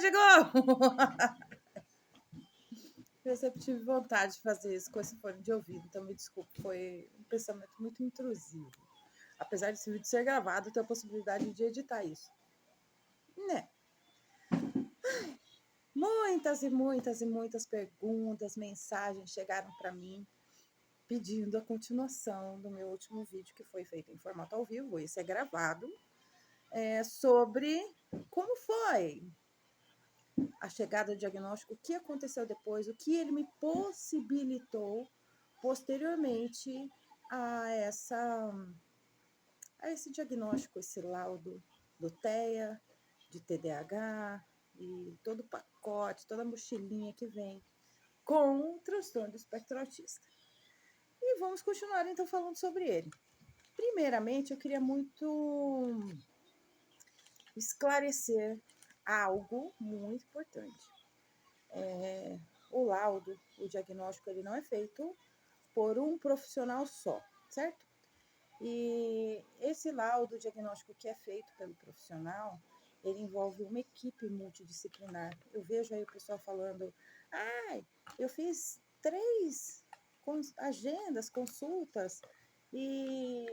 chegou! Eu sempre tive vontade de fazer isso com esse fone de ouvido, então me desculpe, foi um pensamento muito intrusivo. Apesar desse vídeo ser gravado, eu tenho a possibilidade de editar isso. Né? Muitas e muitas e muitas perguntas, mensagens chegaram para mim pedindo a continuação do meu último vídeo, que foi feito em formato ao vivo, esse é gravado, sobre como foi a chegada do diagnóstico, o que aconteceu depois, o que ele me possibilitou posteriormente a esse diagnóstico, esse laudo do TEA, de TDAH e todo o pacote, toda a mochilinha que vem com o transtorno do espectro autista. E vamos continuar então falando sobre ele. Primeiramente, eu queria muito esclarecer algo muito importante. O laudo, o diagnóstico, ele não é feito por um profissional só, certo? E esse laudo diagnóstico que é feito pelo profissional, ele envolve uma equipe multidisciplinar. Eu vejo aí o pessoal falando, eu fiz 3 agendas, consultas e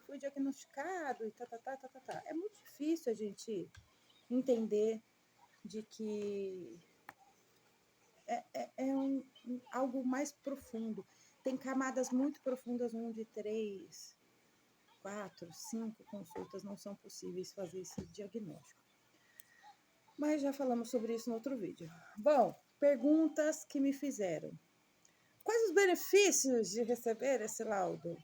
fui diagnosticado e tá. É muito difícil a gente entender de que algo mais profundo. Tem camadas muito profundas onde 3, 4, 5 consultas não são possíveis fazer esse diagnóstico. Mas já falamos sobre isso no outro vídeo. Bom, perguntas que me fizeram. Quais os benefícios de receber esse laudo?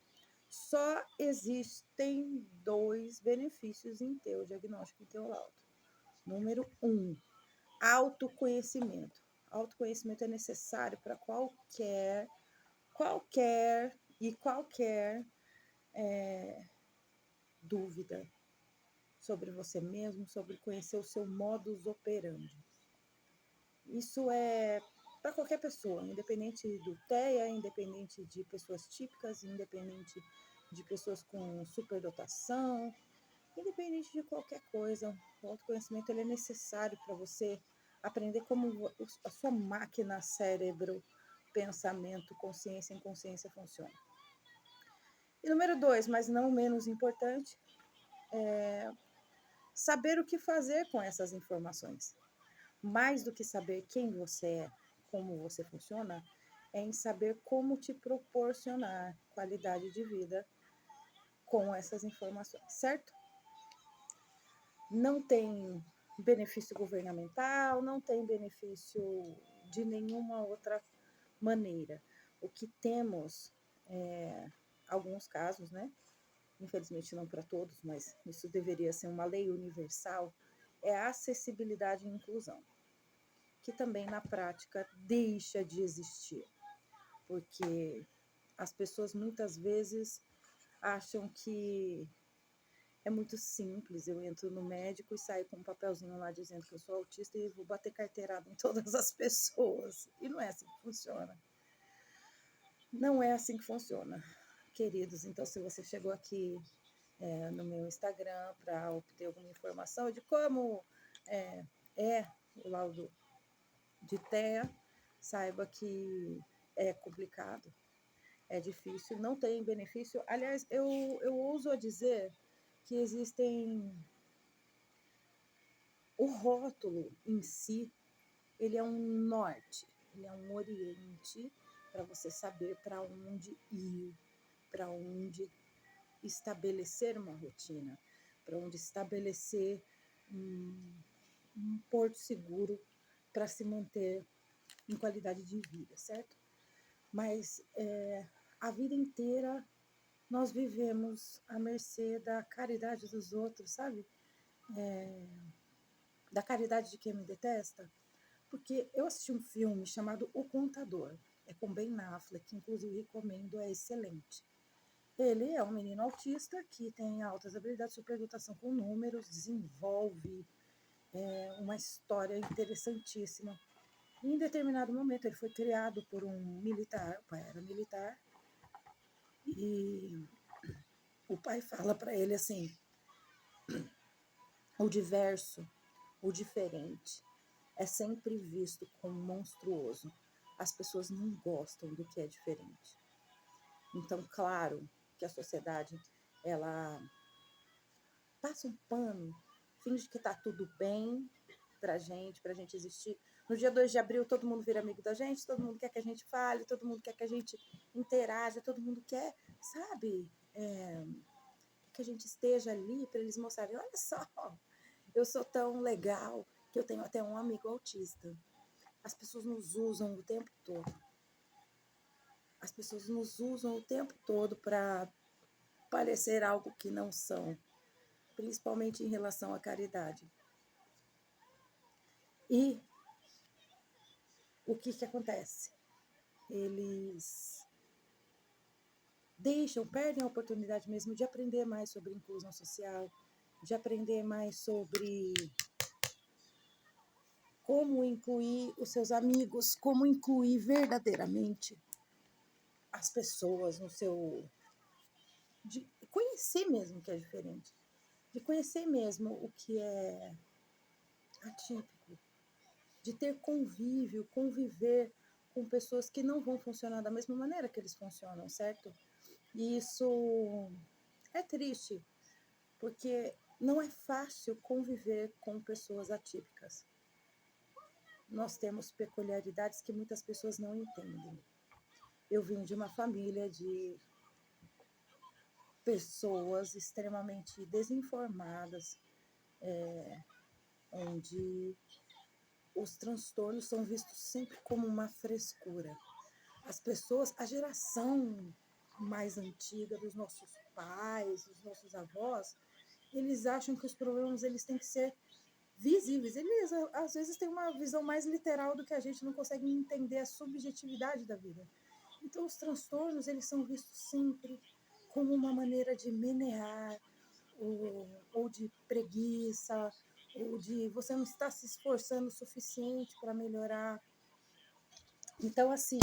Só existem 2 benefícios em ter o diagnóstico e ter o laudo. Número 1, autoconhecimento. Autoconhecimento é necessário para qualquer dúvida sobre você mesmo, sobre conhecer o seu modus operandi. Isso é para qualquer pessoa, independente do TEA, independente de pessoas típicas, independente de pessoas com superdotação, independente de qualquer coisa. O autoconhecimento ele é necessário para você aprender como a sua máquina, cérebro, pensamento, consciência e inconsciência funciona. E número 2, mas não menos importante, saber o que fazer com essas informações. Mais do que saber quem você é, como você funciona, é em saber como te proporcionar qualidade de vida com essas informações, certo? Não tem benefício governamental, não tem benefício de nenhuma outra maneira. O que temos, alguns casos, né? Infelizmente não para todos, mas isso deveria ser uma lei universal, é a acessibilidade e inclusão, que também na prática deixa de existir, porque as pessoas muitas vezes acham que é muito simples, eu entro no médico e saio com um papelzinho lá dizendo que eu sou autista e vou bater carteirada em todas as pessoas, e não é assim que funciona. Não é assim que funciona, queridos. Então, se você chegou aqui no meu Instagram para obter alguma informação de como é o laudo de TEA, saiba que é complicado, é difícil, não tem benefício. Aliás, eu ouso a dizer que existem... O rótulo em si, ele é um norte, ele é um oriente para você saber para onde ir, para onde estabelecer uma rotina, para onde estabelecer um porto seguro para se manter em qualidade de vida, certo? Mas a vida inteira nós vivemos à mercê da caridade dos outros, sabe? Da caridade de quem me detesta. Porque eu assisti um filme chamado O Contador, é com Ben Affleck, que inclusive recomendo, é excelente. Ele é um menino autista que tem altas habilidades de superdotação com números, desenvolve uma história interessantíssima. Em determinado momento ele foi criado por um militar, o pai era militar, e o pai fala para ele assim, o diverso, o diferente, é sempre visto como monstruoso. As pessoas não gostam do que é diferente. Então, claro que a sociedade, ela passa um pano, finge que tá tudo bem pra gente existir. No dia 2 de abril, todo mundo vira amigo da gente, todo mundo quer que a gente fale, todo mundo quer que a gente interaja, todo mundo quer, sabe, que a gente esteja ali para eles mostrarem, olha só, eu sou tão legal que eu tenho até um amigo autista. As pessoas nos usam o tempo todo. As pessoas nos usam o tempo todo para parecer algo que não são, principalmente em relação à caridade. E o que acontece? Eles perdem a oportunidade mesmo de aprender mais sobre inclusão social, de aprender mais sobre como incluir os seus amigos, como incluir verdadeiramente as pessoas no seu... de conhecer mesmo o que é diferente, de conhecer mesmo o que é atípico, de ter convívio, conviver com pessoas que não vão funcionar da mesma maneira que eles funcionam, certo? E isso é triste, porque não é fácil conviver com pessoas atípicas. Nós temos peculiaridades que muitas pessoas não entendem. Eu vim de uma família de pessoas extremamente desinformadas, onde os transtornos são vistos sempre como uma frescura. As pessoas, a geração mais antiga dos nossos pais, dos nossos avós, eles acham que os problemas eles têm que ser visíveis. Eles, às vezes, têm uma visão mais literal do que a gente, não consegue entender a subjetividade da vida. Então, os transtornos, eles são vistos sempre como uma maneira de menear, ou de preguiça, ou de você não estar se esforçando o suficiente para melhorar. Então, assim,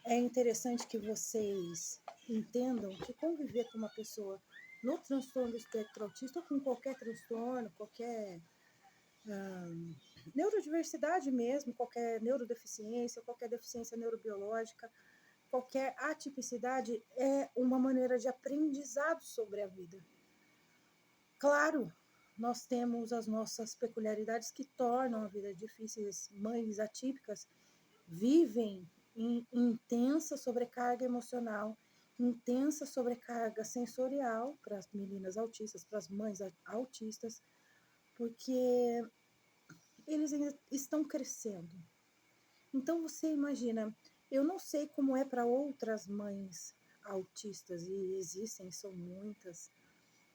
é interessante que vocês entendam que conviver com uma pessoa no transtorno do espectro autista, ou com qualquer transtorno, qualquer neurodiversidade mesmo, qualquer neurodeficiência, qualquer deficiência neurobiológica, qualquer atipicidade, é uma maneira de aprendizado sobre a vida. Claro, nós temos as nossas peculiaridades que tornam a vida difícil. Mães atípicas vivem em intensa sobrecarga emocional, intensa sobrecarga sensorial para as meninas autistas, para as mães autistas, porque eles ainda estão crescendo. Então você imagina, eu não sei como é para outras mães autistas, e existem, são muitas,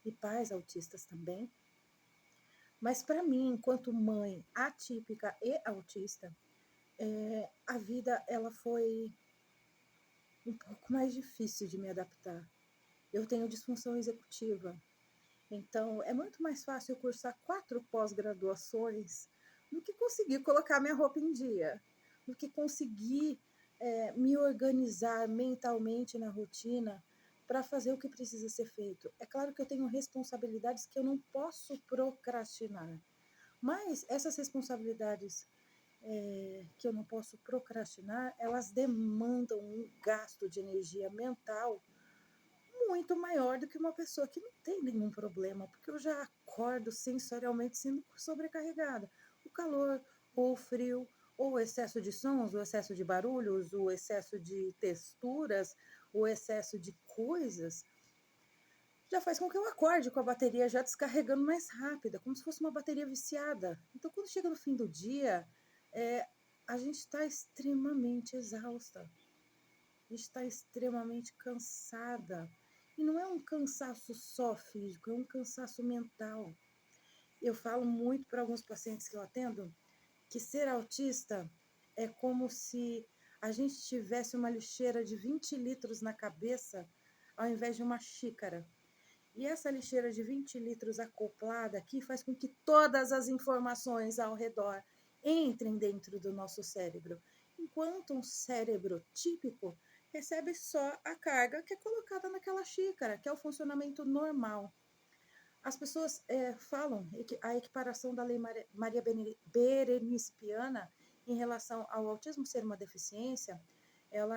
e pais autistas também, mas para mim, enquanto mãe atípica e autista, a vida ela foi um pouco mais difícil de me adaptar. Eu tenho disfunção executiva, então é muito mais fácil eu cursar 4 pós-graduações do que conseguir colocar minha roupa em dia, do que conseguir me organizar mentalmente na rotina para fazer o que precisa ser feito. É claro que eu tenho responsabilidades que eu não posso procrastinar, mas essas responsabilidades que eu não posso procrastinar, elas demandam um gasto de energia mental muito maior do que uma pessoa que não tem nenhum problema, porque eu já acordo sensorialmente sendo sobrecarregada. O calor, ou o frio, ou o excesso de sons, o excesso de barulhos, o excesso de texturas, o excesso de coisas, já faz com que eu acorde com a bateria já descarregando mais rápida, como se fosse uma bateria viciada. Então, quando chega no fim do dia, a gente está extremamente exausta, a gente está extremamente cansada. E não é um cansaço só físico, é um cansaço mental. Eu falo muito para alguns pacientes que eu atendo que ser autista é como se a gente tivesse uma lixeira de 20 litros na cabeça ao invés de uma xícara. E essa lixeira de 20 litros acoplada aqui faz com que todas as informações ao redor entrem dentro do nosso cérebro, enquanto um cérebro típico recebe só a carga que é colocada naquela xícara, que é o funcionamento normal. As pessoas falam a equiparação da Lei Maria Berenice Piana em relação ao autismo ser uma deficiência, ela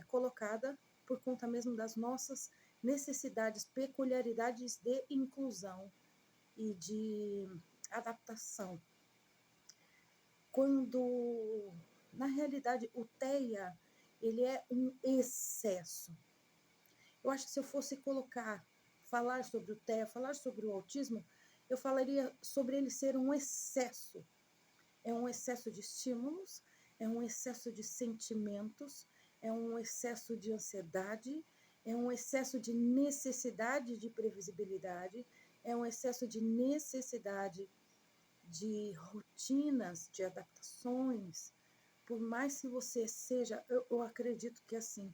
colocada por conta mesmo das nossas necessidades, peculiaridades de inclusão e de adaptação. Quando, na realidade, o TEA, ele é um excesso. Eu acho que se eu fosse falar sobre o TEA, falar sobre o autismo, eu falaria sobre ele ser um excesso. É um excesso de estímulos, é um excesso de sentimentos, é um excesso de ansiedade, é um excesso de necessidade de previsibilidade, é um excesso de necessidade de rotinas, de adaptações. Por mais que você seja, eu acredito que assim,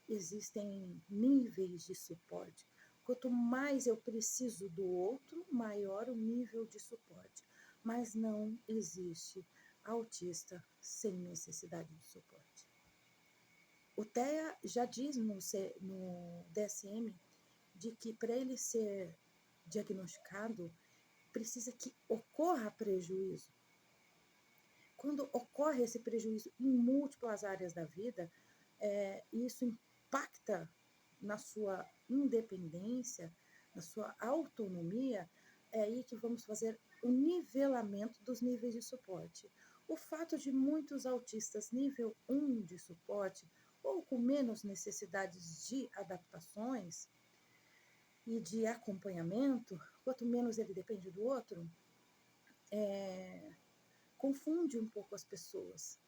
existem níveis de suporte. Quanto mais eu preciso do outro, maior o nível de suporte. Mas não existe autista sem necessidade de suporte. O TEA já diz no DSM de que para ele ser diagnosticado, precisa que ocorra prejuízo. Quando ocorre esse prejuízo em múltiplas áreas da vida, isso impacta na sua independência, na sua autonomia, é aí que vamos fazer o nivelamento dos níveis de suporte. O fato de muitos autistas nível 1 de suporte, ou com menos necessidades de adaptações e de acompanhamento, quanto menos ele depende do outro, confunde um pouco as pessoas.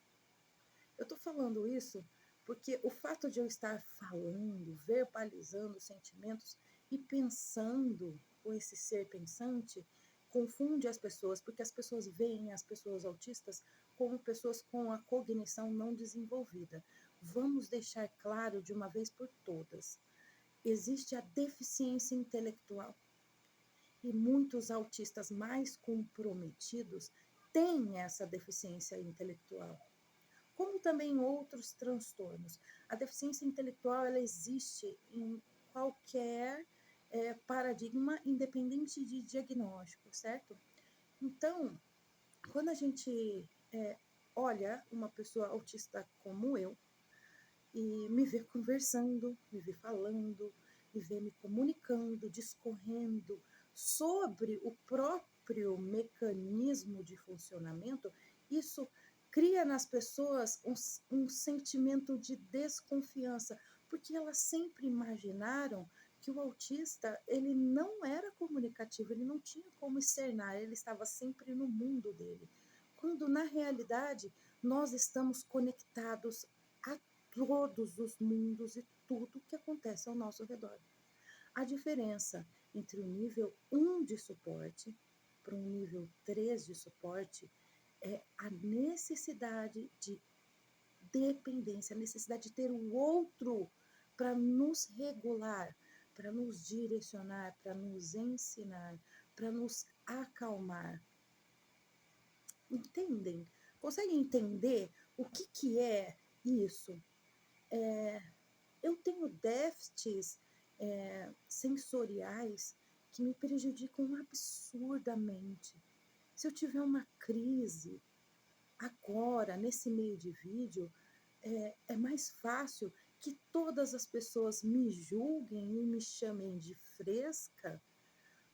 Eu estou falando isso porque o fato de eu estar falando, verbalizando sentimentos e pensando com esse ser pensante confunde as pessoas, porque as pessoas veem as pessoas autistas como pessoas com a cognição não desenvolvida. Vamos deixar claro de uma vez por todas: existe a deficiência intelectual. E muitos autistas mais comprometidos têm essa deficiência intelectual, como também outros transtornos. A deficiência intelectual ela existe em qualquer paradigma, independente de diagnóstico, certo? Então, quando a gente olha uma pessoa autista como eu e me vê conversando, me vê falando, me vê me comunicando, discorrendo sobre o próprio mecanismo de funcionamento, isso cria nas pessoas um sentimento de desconfiança, porque elas sempre imaginaram que o autista ele não era comunicativo, ele não tinha como externar, ele estava sempre no mundo dele. Quando na realidade nós estamos conectados a todos os mundos e tudo que acontece ao nosso redor. A diferença entre o nível 1 de suporte para um nível 3 de suporte é a necessidade de dependência, a necessidade de ter o outro para nos regular, para nos direcionar, para nos ensinar, para nos acalmar. Entendem? Conseguem entender o que é isso? Eu tenho déficits sensoriais que me prejudicam absurdamente. Se eu tiver uma crise agora, nesse meio de vídeo, é mais fácil que todas as pessoas me julguem e me chamem de fresca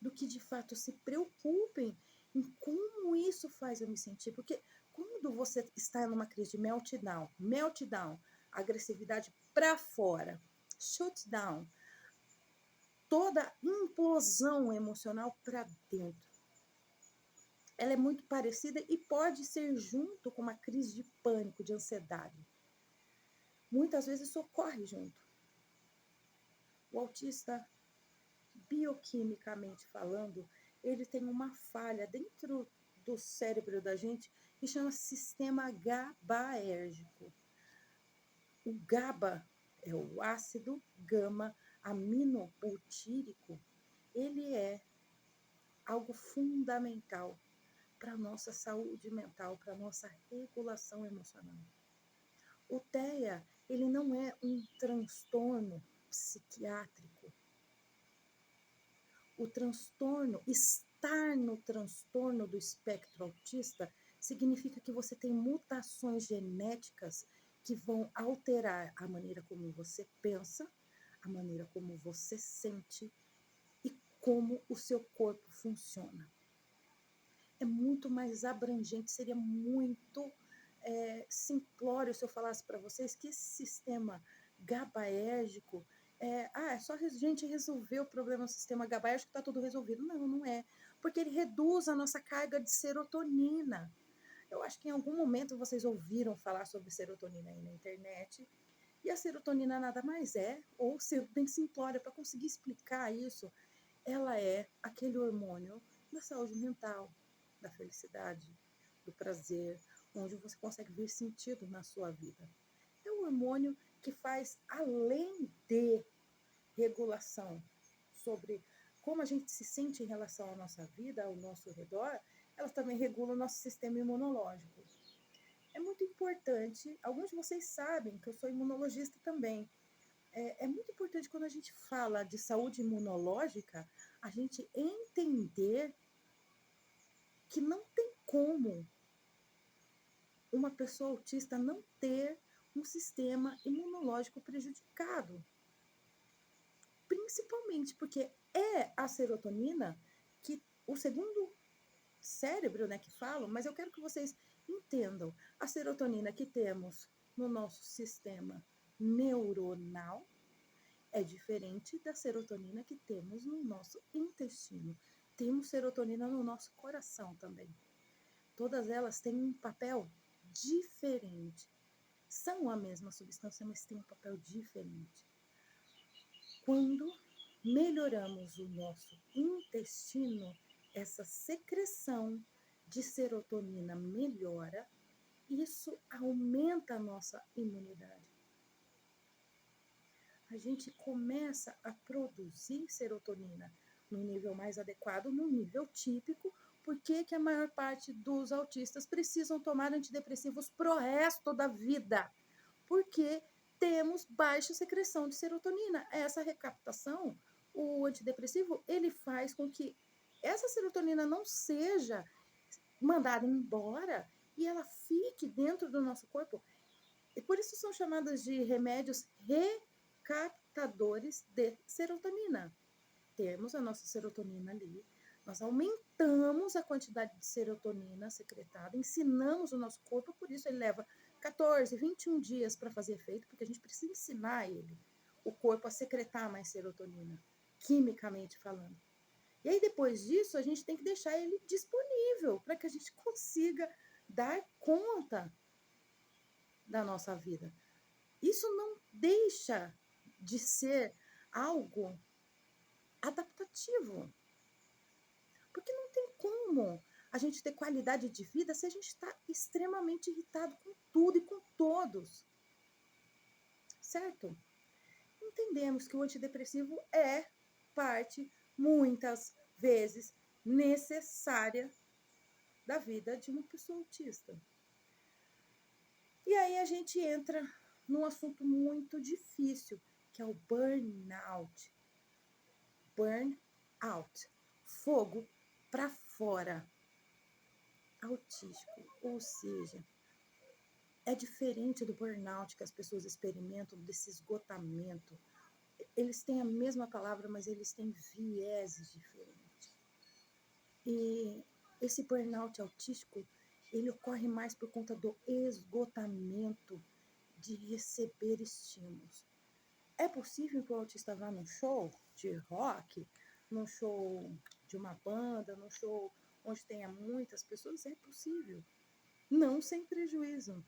do que de fato se preocupem em como isso faz eu me sentir. Porque quando você está numa crise de meltdown, agressividade para fora, shutdown, toda implosão emocional para dentro. Ela é muito parecida e pode ser junto com uma crise de pânico, de ansiedade. Muitas vezes isso ocorre junto. O autista, bioquimicamente falando, ele tem uma falha dentro do cérebro da gente que chama sistema GABAérgico. O GABA é o ácido gama aminobutírico. Ele é algo fundamental para a nossa saúde mental, para a nossa regulação emocional. O TEA, ele não é um transtorno psiquiátrico. O transtorno, estar no transtorno do espectro autista, significa que você tem mutações genéticas que vão alterar a maneira como você pensa, a maneira como você sente e como o seu corpo funciona. É muito mais abrangente, seria muito simplório se eu falasse para vocês que esse sistema GABAérgico é só a gente resolver o problema do sistema GABAérgico, está tudo resolvido. Não, não é. Porque ele reduz a nossa carga de serotonina. Eu acho que em algum momento vocês ouviram falar sobre serotonina aí na internet. E a serotonina nada mais é, ou ser bem simplória, para conseguir explicar isso, ela é aquele hormônio da saúde mental, da felicidade, do prazer, onde você consegue ver sentido na sua vida. É um hormônio que faz, além de regulação sobre como a gente se sente em relação à nossa vida, ao nosso redor, ela também regula o nosso sistema imunológico. É muito importante, alguns de vocês sabem que eu sou imunologista também. É muito importante quando a gente fala de saúde imunológica, a gente entender que não tem como uma pessoa autista não ter um sistema imunológico prejudicado. Principalmente porque é a serotonina que o segundo cérebro, né, que falam, mas eu quero que vocês entendam. A serotonina que temos no nosso sistema neuronal é diferente da serotonina que temos no nosso intestino. Temos serotonina no nosso coração também. Todas elas têm um papel diferente. São a mesma substância, mas têm um papel diferente. Quando melhoramos o nosso intestino, essa secreção de serotonina melhora, isso aumenta a nossa imunidade. A gente começa a produzir serotonina no nível mais adequado, no nível típico. Por que a maior parte dos autistas precisam tomar antidepressivos pro resto da vida? Porque temos baixa secreção de serotonina. Essa recaptação, o antidepressivo, ele faz com que essa serotonina não seja mandada embora e ela fique dentro do nosso corpo. E por isso são chamadas de remédios recaptadores de serotonina. Temos a nossa serotonina ali, nós aumentamos a quantidade de serotonina secretada, ensinamos o nosso corpo, por isso ele leva 14, 21 dias para fazer efeito, porque a gente precisa ensinar ele, o corpo, a secretar mais serotonina, quimicamente falando. E aí, depois disso, a gente tem que deixar ele disponível para que a gente consiga dar conta da nossa vida. Isso não deixa de ser algo adaptativo. Porque não tem como a gente ter qualidade de vida se a gente está extremamente irritado com tudo e com todos. Certo? Entendemos que o antidepressivo é parte, muitas vezes, necessária da vida de uma pessoa autista. E aí a gente entra num assunto muito difícil, que é o burnout. Burnout. Fogo para fora. Autístico, ou seja, é diferente do burnout que as pessoas experimentam, desse esgotamento. Eles têm a mesma palavra, mas eles têm vieses diferentes. E esse burnout autístico, ele ocorre mais por conta do esgotamento de receber estímulos. É possível que o autista vá num show de rock, num show de uma banda, num show onde tenha muitas pessoas? É possível. Não sem prejuízo.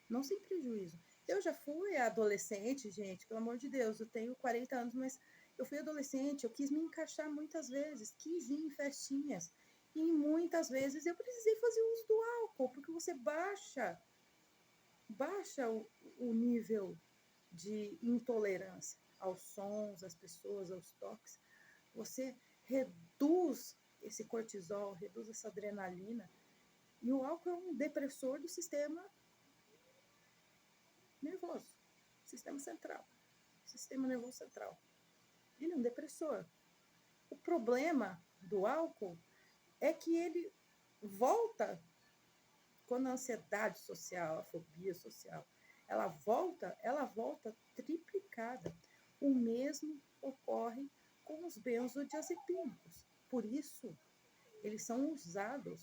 Não sem prejuízo. Eu já fui adolescente, gente, pelo amor de Deus, eu tenho 40 anos, mas eu fui adolescente, eu quis me encaixar muitas vezes, quis ir em festinhas. E muitas vezes eu precisei fazer uso do álcool, porque você baixa o nível de intolerância aos sons, às pessoas, aos toques. Você reduz esse cortisol, reduz essa adrenalina. E o álcool é um depressor do sistema nervoso, sistema central, sistema nervoso central. Ele é um depressor. O problema do álcool é que ele volta quando a ansiedade social, a fobia social, ela volta triplicada. O mesmo ocorre com os benzodiazepínicos. Por isso, eles são usados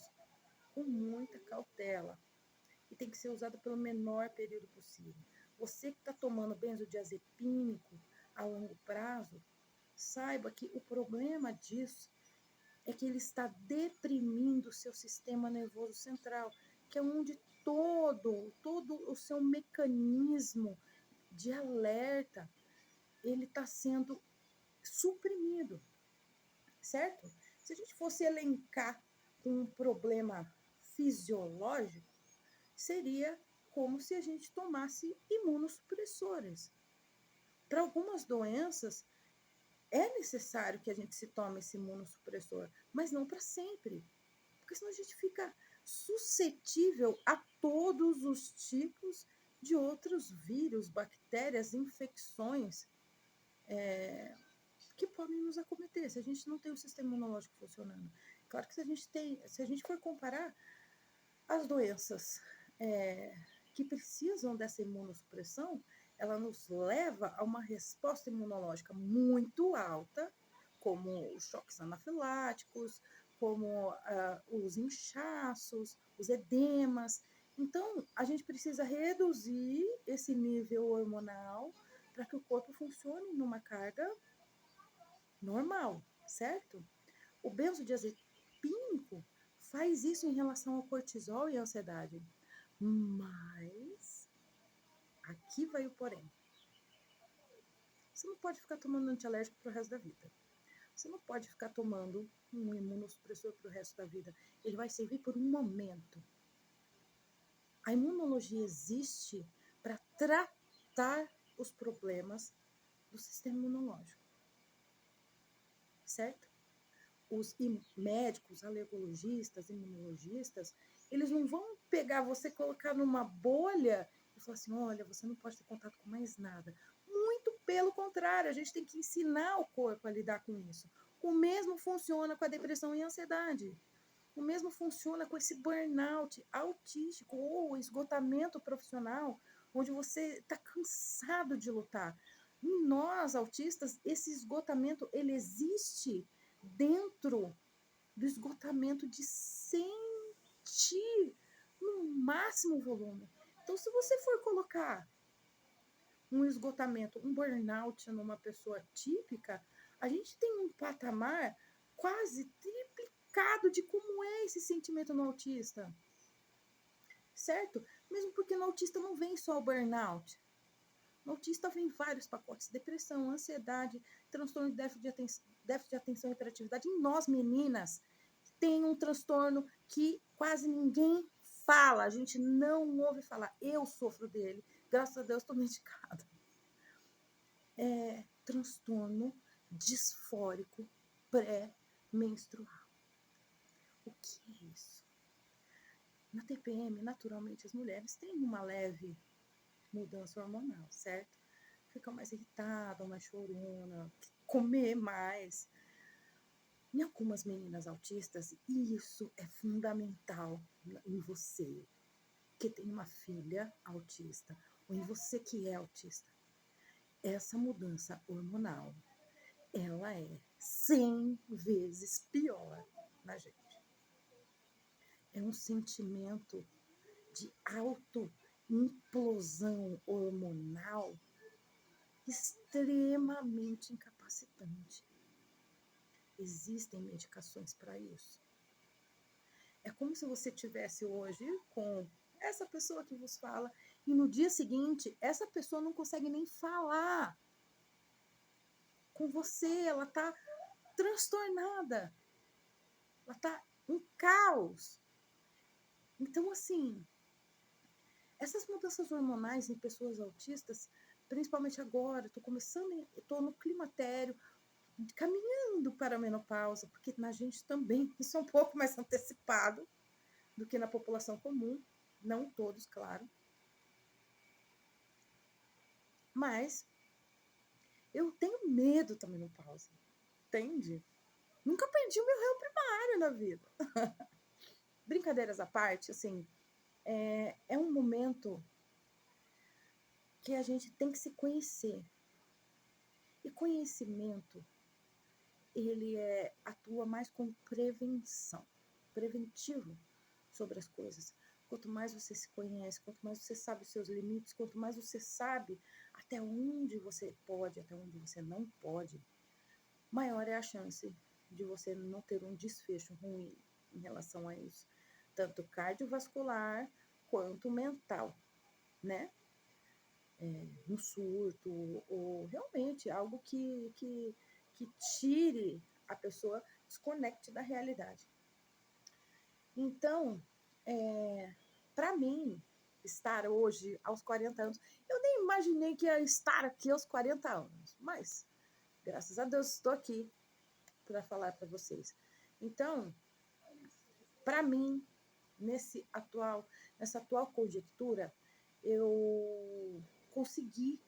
com muita cautela e tem que ser usado pelo menor período possível. Você que está tomando benzodiazepínico a longo prazo, saiba que o problema disso é que ele está deprimindo o seu sistema nervoso central, que é onde todo o seu mecanismo de alerta, ele está sendo suprimido, certo? Se a gente fosse elencar um problema fisiológico, seria como se a gente tomasse imunossupressores. Para algumas doenças, é necessário que a gente se tome esse imunossupressor, mas não para sempre, porque senão a gente fica suscetível a todos os tipos de outros vírus, bactérias, infecções que podem nos acometer se a gente não tem o sistema imunológico funcionando. Claro que se a gente for comparar as doenças que precisam dessa imunossupressão, ela nos leva a uma resposta imunológica muito alta, como os choques anafiláticos, como os inchaços, os edemas. Então, a gente precisa reduzir esse nível hormonal para que o corpo funcione numa carga normal, certo? O benzodiazepínico faz isso em relação ao cortisol e à ansiedade. Mas aqui vai o porém. Você não pode ficar tomando antialérgico pro resto da vida. Você não pode ficar tomando um imunossupressor pro resto da vida. Ele vai servir por um momento. A imunologia existe para tratar os problemas do sistema imunológico. Certo? Os médicos, alergologistas, imunologistas, eles não vão pegar você, colocar numa bolha e falar assim, olha, você não pode ter contato com mais nada. Muito pelo contrário, a gente tem que ensinar o corpo a lidar com isso. O mesmo funciona com a depressão e a ansiedade. O mesmo funciona com esse burnout autístico ou esgotamento profissional, onde você está cansado de lutar. Em nós, autistas, esse esgotamento, ele existe dentro do esgotamento de sentir no máximo volume. Então, se você for colocar um esgotamento, um burnout numa pessoa típica, a gente tem um patamar quase triplicado de como é esse sentimento no autista. Certo? Mesmo porque no autista não vem só o burnout. No autista vem vários pacotes: depressão, ansiedade, transtorno de déficit de atenção e hiperatividade. Em nós, meninas, tem um transtorno que quase ninguém fala, a gente não ouve falar. Eu sofro dele, graças a Deus estou medicada. É transtorno disfórico pré-menstrual. O que é isso? Na TPM, naturalmente, as mulheres têm uma leve mudança hormonal, certo? Ficam mais irritada, mais chorona, comer mais. Em algumas meninas autistas, isso é fundamental em você que tem uma filha autista, ou em você que é autista. Essa mudança hormonal, ela é 100 vezes pior na gente. É um sentimento de auto-implosão hormonal extremamente incapacitante. Existem medicações para isso. É como se você tivesse hoje com essa pessoa que vos fala e no dia seguinte essa pessoa não consegue nem falar com você, ela está transtornada, ela está em caos. Então, assim, essas mudanças hormonais em pessoas autistas, principalmente agora, estou no climatério, caminhando para a menopausa, porque na gente também isso é um pouco mais antecipado do que na população comum, não todos, claro. Mas eu tenho medo da menopausa, entende? Nunca perdi o meu réu primário na vida. Brincadeiras à parte, assim, é um momento que a gente tem que se conhecer. E conhecimento, ele atua mais com prevenção, preventivo sobre as coisas. Quanto mais você se conhece, quanto mais você sabe os seus limites, quanto mais você sabe até onde você pode, até onde você não pode, maior é a chance de você não ter um desfecho ruim em relação a isso. Tanto cardiovascular quanto mental, né? Um surto, ou realmente algo que tire a pessoa, desconecte da realidade. Então, para mim, estar hoje aos 40 anos, eu nem imaginei que ia estar aqui aos 40 anos, mas graças a Deus estou aqui para falar para vocês. Então, para mim, nessa atual conjectura, eu consegui,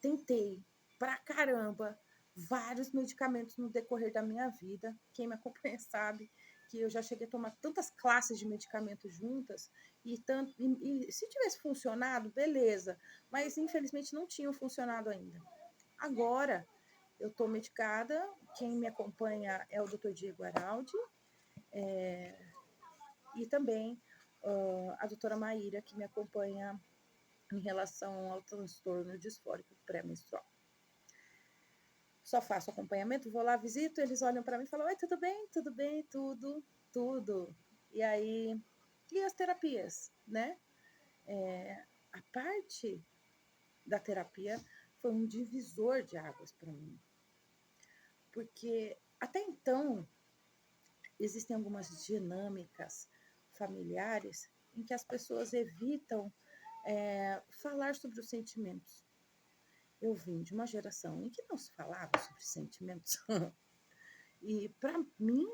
tentei pra caramba vários medicamentos no decorrer da minha vida. Quem me acompanha sabe que eu já cheguei a tomar tantas classes de medicamentos juntas e se tivesse funcionado, beleza, mas infelizmente não tinham funcionado ainda. Agora eu estou medicada, quem me acompanha é o Dr. Diego Araldi, e também a doutora Maíra, que me acompanha em relação ao transtorno disfórico pré-menstrual. Só faço acompanhamento, vou lá, visito, eles olham para mim e falam: oi, tudo bem? Tudo bem, tudo. E aí, e as terapias, né? A parte da terapia foi um divisor de águas para mim. Porque até então, existem algumas dinâmicas familiares em que as pessoas evitam falar sobre os sentimentos. Eu vim de uma geração em que não se falava sobre sentimentos. E para mim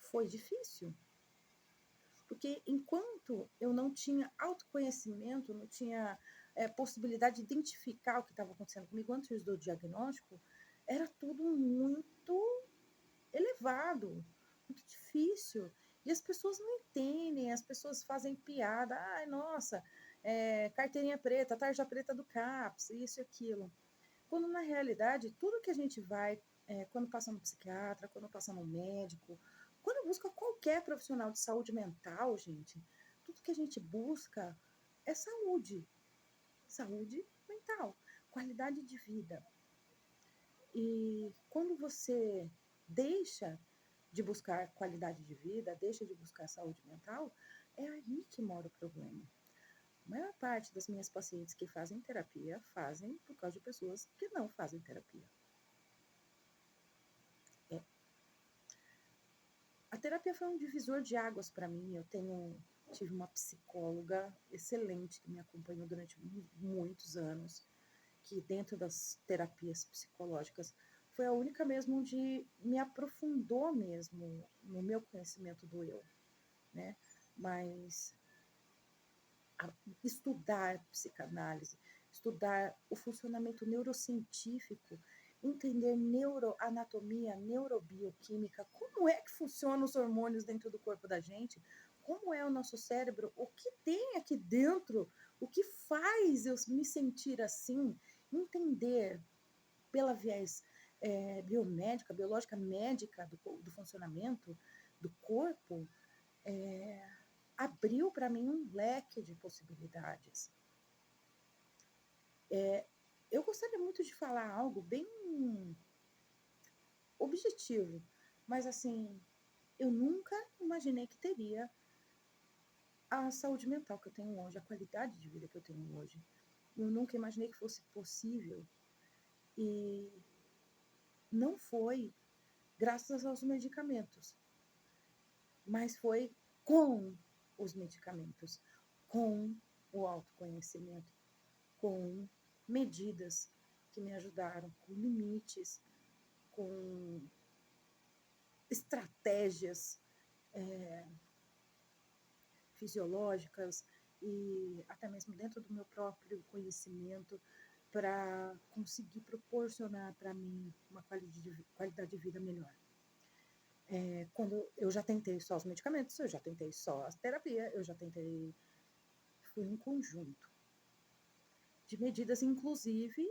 foi difícil. Porque enquanto eu não tinha autoconhecimento, não tinha possibilidade de identificar o que estava acontecendo comigo antes do diagnóstico, era tudo muito elevado, muito difícil. E as pessoas não entendem, as pessoas fazem piada. Ai, nossa, carteirinha preta, tarja preta do CAPS, isso e aquilo. Quando, na realidade, tudo que a gente vai, quando passa no psiquiatra, quando passa no médico, quando busca qualquer profissional de saúde mental, gente, tudo que a gente busca é saúde. Saúde mental, qualidade de vida. E quando você deixa de buscar qualidade de vida, deixa de buscar saúde mental, é aí que mora o problema. A maior parte das minhas pacientes que fazem terapia fazem por causa de pessoas que não fazem terapia. A terapia foi um divisor de águas para mim. Tive uma psicóloga excelente que me acompanhou durante muitos anos, que dentro das terapias psicológicas foi a única mesmo onde me aprofundou mesmo no meu conhecimento do eu, né? Mas estudar psicanálise, estudar o funcionamento neurocientífico, entender neuroanatomia, neurobioquímica, como é que funcionam os hormônios dentro do corpo da gente, como é o nosso cérebro, o que tem aqui dentro, o que faz eu me sentir assim, entender pela viés biomédica, biológica, médica do funcionamento do corpo, abriu para mim um leque de possibilidades. Eu gostaria muito de falar algo bem objetivo, mas assim, eu nunca imaginei que teria a saúde mental que eu tenho hoje, a qualidade de vida que eu tenho hoje. Eu nunca imaginei que fosse possível. E não foi graças aos medicamentos, mas foi com os medicamentos, com o autoconhecimento, com medidas que me ajudaram, com limites, com estratégias fisiológicas e até mesmo dentro do meu próprio conhecimento, para conseguir proporcionar para mim uma qualidade de vida melhor. Quando eu já tentei só os medicamentos, eu já tentei só a terapia, eu já tentei, foi um conjunto de medidas, inclusive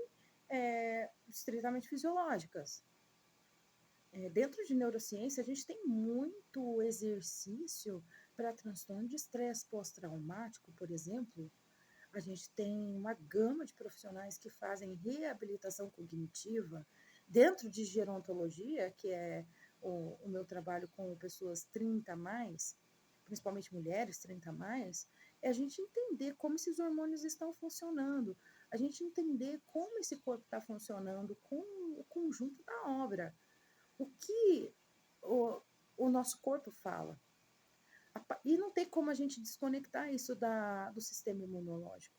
estritamente fisiológicas. Dentro de neurociência, a gente tem muito exercício para transtorno de estresse pós-traumático, por exemplo. A gente tem uma gama de profissionais que fazem reabilitação cognitiva dentro de gerontologia, que é o meu trabalho com pessoas 30 a mais, principalmente mulheres 30 a mais, é a gente entender como esses hormônios estão funcionando, a gente entender como esse corpo está funcionando com o conjunto da obra. O que o nosso corpo fala. E não tem como a gente desconectar isso do sistema imunológico,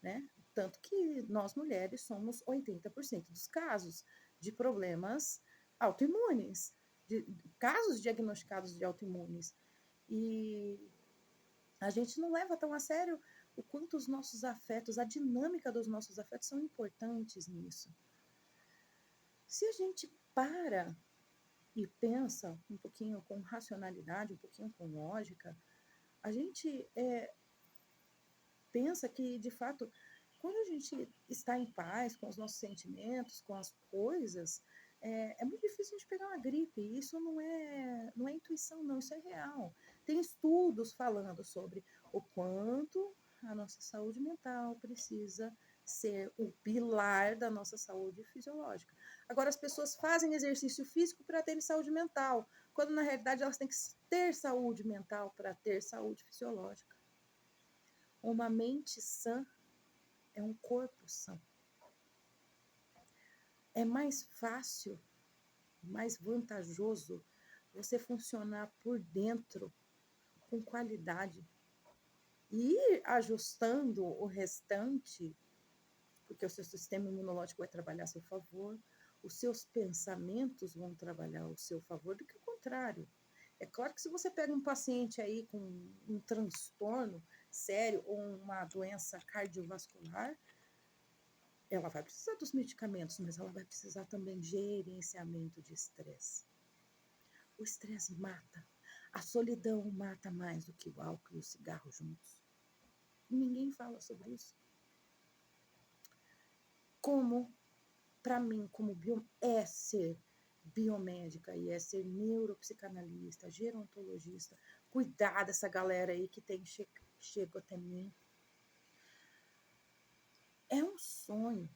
né? Tanto que nós mulheres somos 80% dos casos de problemas autoimunes, de casos diagnosticados de autoimunes. E a gente não leva tão a sério o quanto os nossos afetos, a dinâmica dos nossos afetos são importantes nisso. Se a gente para e pensa um pouquinho com racionalidade, um pouquinho com lógica, a gente pensa que, de fato, quando a gente está em paz com os nossos sentimentos, com as coisas, é muito difícil a gente pegar uma gripe. Isso não é intuição, não, isso é real. Tem estudos falando sobre o quanto a nossa saúde mental precisa ser o pilar da nossa saúde fisiológica. Agora, as pessoas fazem exercício físico para terem saúde mental, quando na realidade elas têm que ter saúde mental para ter saúde fisiológica. Uma mente sã é um corpo são. É mais fácil, mais vantajoso você funcionar por dentro com qualidade e ir ajustando o restante, porque o seu sistema imunológico vai trabalhar a seu favor, os seus pensamentos vão trabalhar ao seu favor, do que o contrário. É claro que se você pega um paciente aí com um transtorno sério ou uma doença cardiovascular, ela vai precisar dos medicamentos, mas ela vai precisar também de gerenciamento de estresse. O estresse mata. A solidão mata mais do que o álcool e o cigarro juntos. E ninguém fala sobre isso. Como, para mim, como ser biomédica e ser neuropsicanalista, gerontologista, cuidar dessa galera aí que tem chego até mim. É um sonho.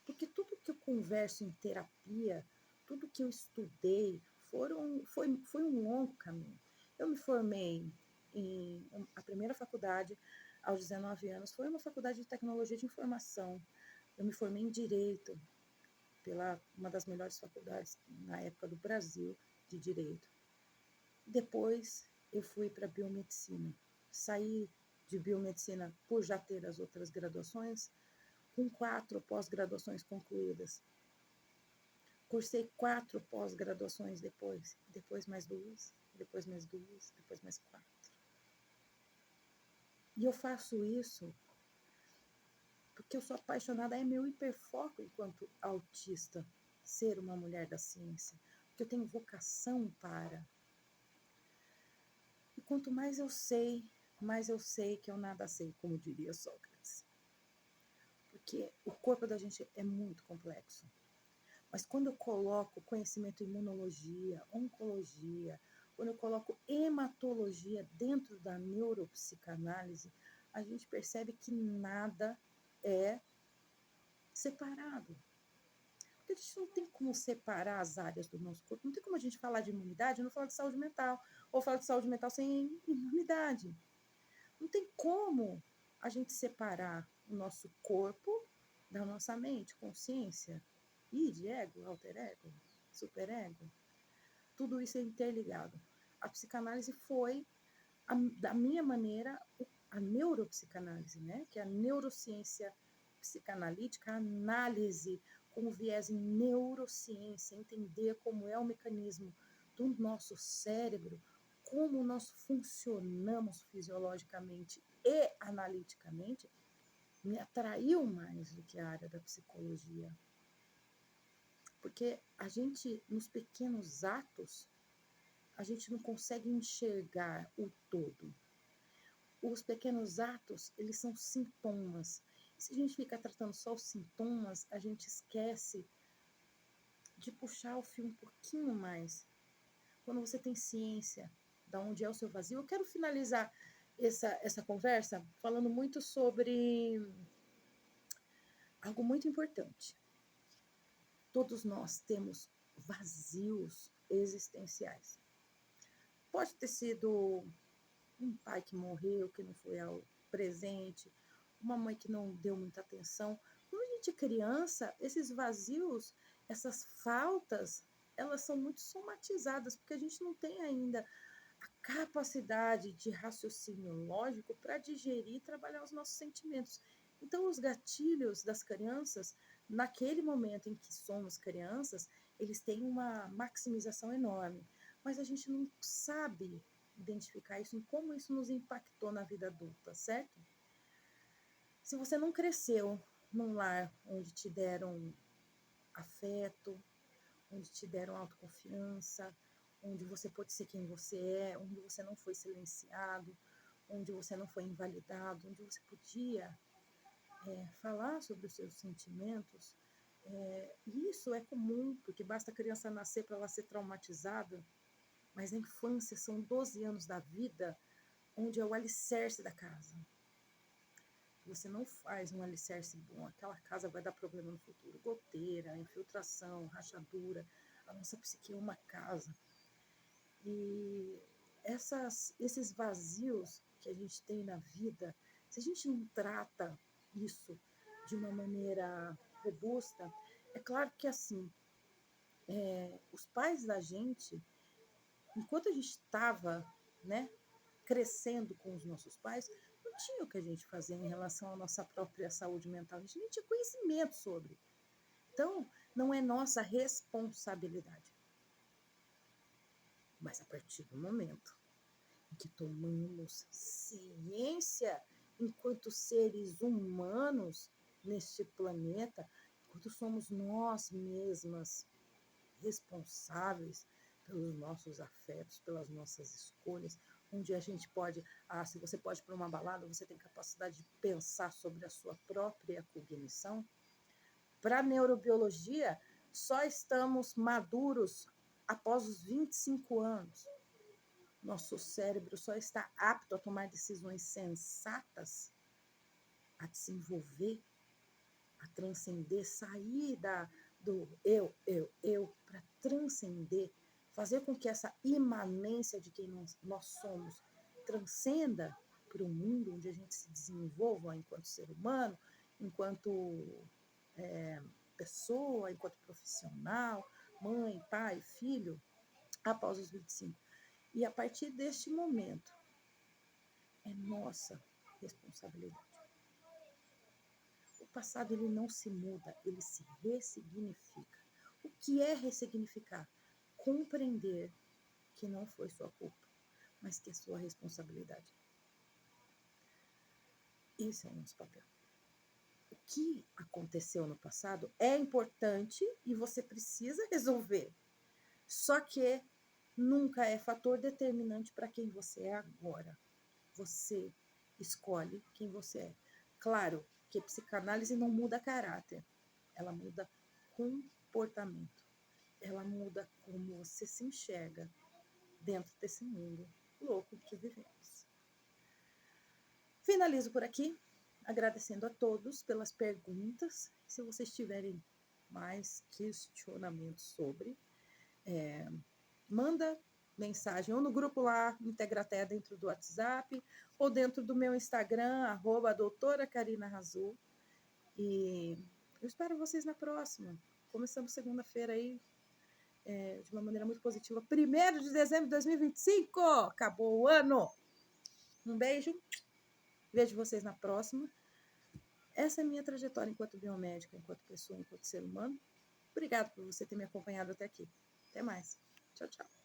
Porque tudo que eu converso em terapia, tudo que eu estudei, foi um longo caminho. Eu me formei a primeira faculdade aos 19 anos, foi uma faculdade de tecnologia de informação. Eu me formei em Direito, pela uma das melhores faculdades na época do Brasil de Direito. Depois eu fui para Biomedicina. Saí de Biomedicina por já ter as outras graduações, com 4 pós-graduações concluídas. Cursei 4 pós-graduações depois mais 2, depois mais 2, depois mais 4. E eu faço isso porque eu sou apaixonada, é meu hiperfoco enquanto autista, ser uma mulher da ciência, porque eu tenho vocação para. E quanto mais eu sei que eu nada sei, como diria Sócrates. Porque o corpo da gente é muito complexo. Mas quando eu coloco conhecimento em imunologia, oncologia, quando eu coloco hematologia dentro da neuropsicanálise, a gente percebe que nada é separado. Porque a gente não tem como separar as áreas do nosso corpo. Não tem como a gente falar de imunidade e não falar de saúde mental. Ou falar de saúde mental sem imunidade. Não tem como a gente separar o nosso corpo da nossa mente, consciência, id, ego, alter ego, superego. Tudo isso é interligado. A psicanálise foi, da minha maneira, a neuropsicanálise, né? Que é a neurociência psicanalítica, a análise com viés em neurociência, entender como é o mecanismo do nosso cérebro, como nós funcionamos fisiologicamente e analiticamente, me atraiu mais do que a área da psicologia. Porque a gente, nos pequenos atos, a gente não consegue enxergar o todo. Os pequenos atos, eles são sintomas. E se a gente fica tratando só os sintomas, a gente esquece de puxar o fio um pouquinho mais. Quando você tem ciência de onde é o seu vazio, eu quero finalizar essa conversa falando muito sobre algo muito importante. Todos nós temos vazios existenciais. Pode ter sido um pai que morreu, que não foi ao presente, uma mãe que não deu muita atenção. Quando a gente é criança, esses vazios, essas faltas, elas são muito somatizadas, porque a gente não tem ainda a capacidade de raciocínio lógico para digerir e trabalhar os nossos sentimentos. Então, os gatilhos das crianças, naquele momento em que somos crianças, eles têm uma maximização enorme, mas a gente não sabe identificar isso, em como isso nos impactou na vida adulta, certo? Se você não cresceu num lar onde te deram afeto, onde te deram autoconfiança, onde você pode ser quem você é, onde você não foi silenciado, onde você não foi invalidado, onde você podia falar sobre os seus sentimentos, isso é comum, porque basta a criança nascer para ela ser traumatizada, mas a infância são 12 anos da vida, onde é o alicerce da casa. Você não faz um alicerce bom, aquela casa vai dar problema no futuro. Goteira, infiltração, rachadura. A nossa psique é uma casa. E esses vazios que a gente tem na vida, se a gente não trata isso de uma maneira robusta, é claro que assim, os pais da gente, enquanto a gente estava, né, crescendo com os nossos pais, não tinha o que a gente fazer em relação à nossa própria saúde mental. A gente nem tinha conhecimento sobre. Então, não é nossa responsabilidade. Mas a partir do momento em que tomamos ciência enquanto seres humanos neste planeta, quando somos nós mesmas responsáveis pelos nossos afetos, pelas nossas escolhas, onde a gente pode, se você pode ir para uma balada, você tem capacidade de pensar sobre a sua própria cognição. Para a neurobiologia, só estamos maduros após os 25 anos. Nosso cérebro só está apto a tomar decisões sensatas, a desenvolver, a transcender, sair do eu, para transcender, fazer com que essa imanência de quem nós somos transcenda para um mundo onde a gente se desenvolva enquanto ser humano, enquanto pessoa, enquanto profissional, mãe, pai, filho, após os 25. E a partir deste momento, é nossa responsabilidade. O passado ele não se muda, ele se ressignifica. O que é ressignificar? Compreender que não foi sua culpa, mas que é sua responsabilidade. Esse é o nosso papel. O que aconteceu no passado é importante e você precisa resolver. Só que nunca é fator determinante para quem você é agora. Você escolhe quem você é. Claro que a psicanálise não muda caráter, ela muda comportamento. Ela muda como você se enxerga dentro desse mundo louco que vivemos. Finalizo por aqui, agradecendo a todos pelas perguntas. Se vocês tiverem mais questionamentos sobre, manda mensagem ou no grupo lá, Integraté, dentro do WhatsApp, ou dentro do meu Instagram, @doutora Karina Razu. E eu espero vocês na próxima. Começamos segunda-feira aí, de uma maneira muito positiva. 1º de dezembro de 2025! Acabou o ano! Um beijo. Vejo vocês na próxima. Essa é a minha trajetória enquanto biomédica, enquanto pessoa, enquanto ser humano. Obrigada por você ter me acompanhado até aqui. Até mais. Tchau, tchau.